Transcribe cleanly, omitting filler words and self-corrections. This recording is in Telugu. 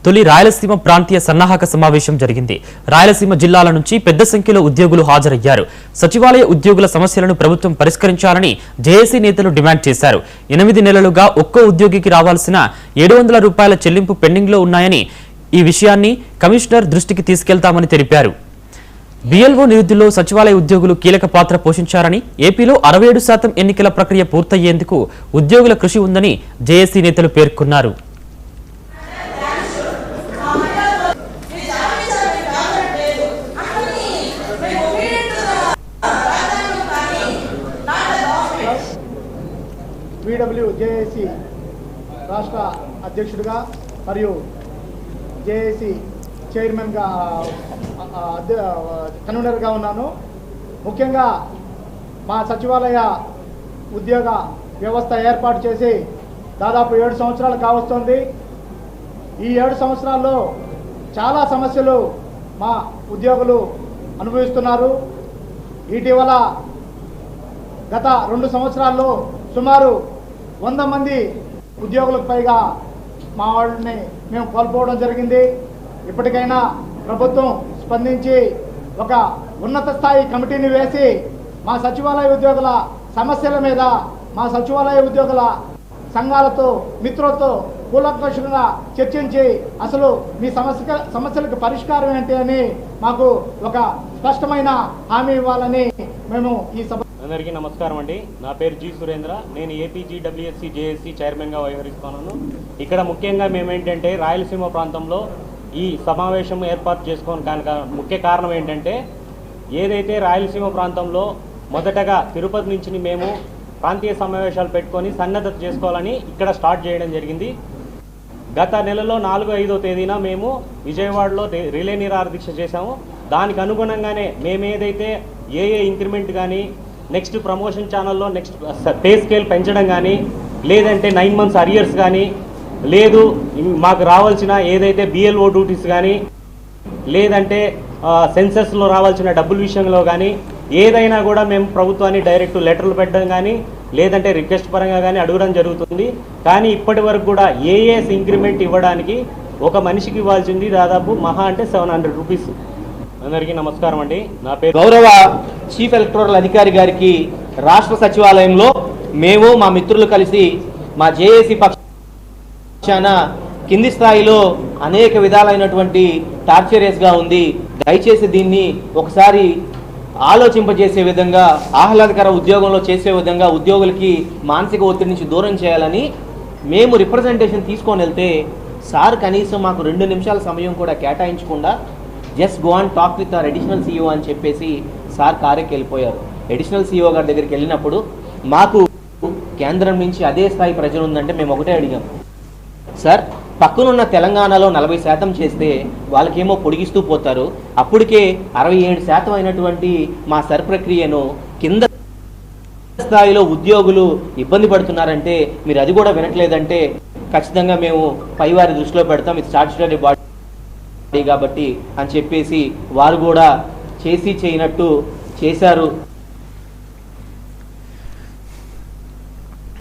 తొలి రాయలసీమ ప్రాంతీయ సన్నాహక సమావేశం జరిగింది. రాయలసీమ జిల్లాల నుంచి పెద్ద సంఖ్యలో ఉద్యోగులు హాజరయ్యారు. సచివాలయ ఉద్యోగుల సమస్యలను ప్రభుత్వం పరిష్కరించాలని జేఏసీ నేతలు డిమాండ్ చేశారు. 8 నెలలుగా ఒక్కో ఉద్యోగికి రావాల్సిన 700 రూపాయల చెల్లింపు పెండింగ్ లో ఉన్నాయని, ఈ విషయాన్ని కమిషనర్ దృష్టికి తీసుకెళ్తామని తెలిపారు. బిఎల్ఓ నిధుల్లో సచివాలయ ఉద్యోగులు కీలక పాత్ర పోషించారని, ఏపీలో 67% ఎన్నికల ప్రక్రియ పూర్తయ్యేందుకు ఉద్యోగుల కృషి ఉందని జేఏసీ నేతలు పేర్కొన్నారు. జేఏసీ రాష్ట్ర అధ్యక్షుడిగా మరియు జేఏసీ చైర్మన్గా కన్వీనర్గా ఉన్నాను. ముఖ్యంగా మా సచివాలయ ఉద్యోగ వ్యవస్థ ఏర్పాటు చేసి దాదాపు 7 సంవత్సరాలు కావస్తుంది. ఈ 7 సంవత్సరాల్లో చాలా సమస్యలు మా ఉద్యోగులు అనుభవిస్తున్నారు. ఇటీవల గత 2 సంవత్సరాల్లో సుమారు 100 మంది ఉద్యోగులకు పైగా మా వాళ్ళని మేము కోల్పోవడం జరిగింది. ఇప్పటికైనా ప్రభుత్వం స్పందించి ఒక ఉన్నత స్థాయి కమిటీని వేసి మా సచివాలయ ఉద్యోగుల సమస్యల మీద మా సచివాలయ ఉద్యోగుల సంఘాలతో మిత్రులతో కూలంకషంగా చర్చించి అసలు మీ సమస్యలకు పరిష్కారం ఏంటి అని మాకు ఒక స్పష్టమైన హామీ ఇవ్వాలని మేము ఈ సభ. అందరికీ నమస్కారం అండి. నా పేరు జి సురేంద్ర. నేను ఏపీజీడబ్ల్యూఎస్సీ జేఏసీ చైర్మన్గా వ్యవహరిస్తున్నాను. ఇక్కడ ముఖ్యంగా మేమేంటంటే రాయలసీమ ప్రాంతంలో ఈ సమావేశం ఏర్పాటు చేసుకోవడం కనుక ముఖ్య కారణం ఏంటంటే, ఏదైతే రాయలసీమ ప్రాంతంలో మొదటగా తిరుపతి నుంచి మేము ప్రాంతీయ సమావేశాలు పెట్టుకొని సన్నద్ధత చేసుకోవాలని ఇక్కడ స్టార్ట్ చేయడం జరిగింది. గత నెలలో 4-5వ తేదీన మేము విజయవాడలో రిలే నిరాహార దీక్ష చేశాము. దానికి అనుగుణంగానే మేము ఏదైతే ఏ ఇంక్రిమెంట్ కానీ, నెక్స్ట్ ప్రమోషన్ ఛానల్లో నెక్స్ట్ పే స్కేల్ పెంచడం కానీ, లేదంటే 9 months అరియర్స్ కానీ, లేదు మాకు రావాల్సిన ఏదైతే బిఎల్ఓ డ్యూటీస్ కానీ, లేదంటే సెన్సస్లో రావాల్సిన డబ్బుల విషయంలో కానీ ఏదైనా కూడా మేము ప్రభుత్వాన్ని డైరెక్ట్ లెటర్లు పెట్టడం కానీ, లేదంటే రిక్వెస్ట్ పరంగా కానీ అడగడం జరుగుతుంది. కానీ ఇప్పటి వరకు కూడా ఏఎస్ ఇంక్రిమెంట్ ఇవ్వడానికి ఒక మనిషికి ఇవ్వాల్సింది దాదాపు మహా అంటే 700 రూపీస్. అందరికీ నమస్కారం అండి. నా పేరు గౌరవ చీఫ్ ఎలక్టోరల్ అధికారి గారికి రాష్ట్ర సచివాలయంలో మేము మా మిత్రులు కలిసి మా జేఏసీ పక్షాన కింది స్థాయిలో అనేక విధాలైనటువంటి టార్చరియస్గా ఉంది, దయచేసి దీన్ని ఒకసారి ఆలోచింపజేసే విధంగా, ఆహ్లాదకర ఉద్యోగంలో చేసే విధంగా ఉద్యోగులకి మానసిక ఒత్తిడి నుంచి దూరం చేయాలని మేము రిప్రజెంటేషన్ తీసుకొని వెళ్తే, సార్ కనీసం మాకు 2 నిమిషాల సమయం కూడా కేటాయించకుండా just go and talk with our additional CEO అని చెప్పేసి సార్ కారెక్కి వెళ్ళిపోయారు. అడిషనల్ సీఈఓ గారి దగ్గరికి వెళ్ళినప్పుడు మాకు కేంద్రం నుంచి అదే స్థాయి ప్రజలు ఉందంటే మేము ఒకటే అడిగాం, సార్ పక్కనున్న తెలంగాణలో 40% చేస్తే వాళ్ళకేమో పొడిగిస్తూ పోతారు, అప్పటికే 67% అయినటువంటి మా సర్ ప్రక్రియను కింద స్థాయిలో ఉద్యోగులు ఇబ్బంది పడుతున్నారంటే మీరు అది కూడా వినట్లేదంటే ఖచ్చితంగా మేము పైవారి దృష్టిలో పెడతాం, ఇది స్టాట్యుటరీ బాడీ కాబట్టి అని చెప్పేసి వారు కూడా చేసి చేయనట్టు చేశారు.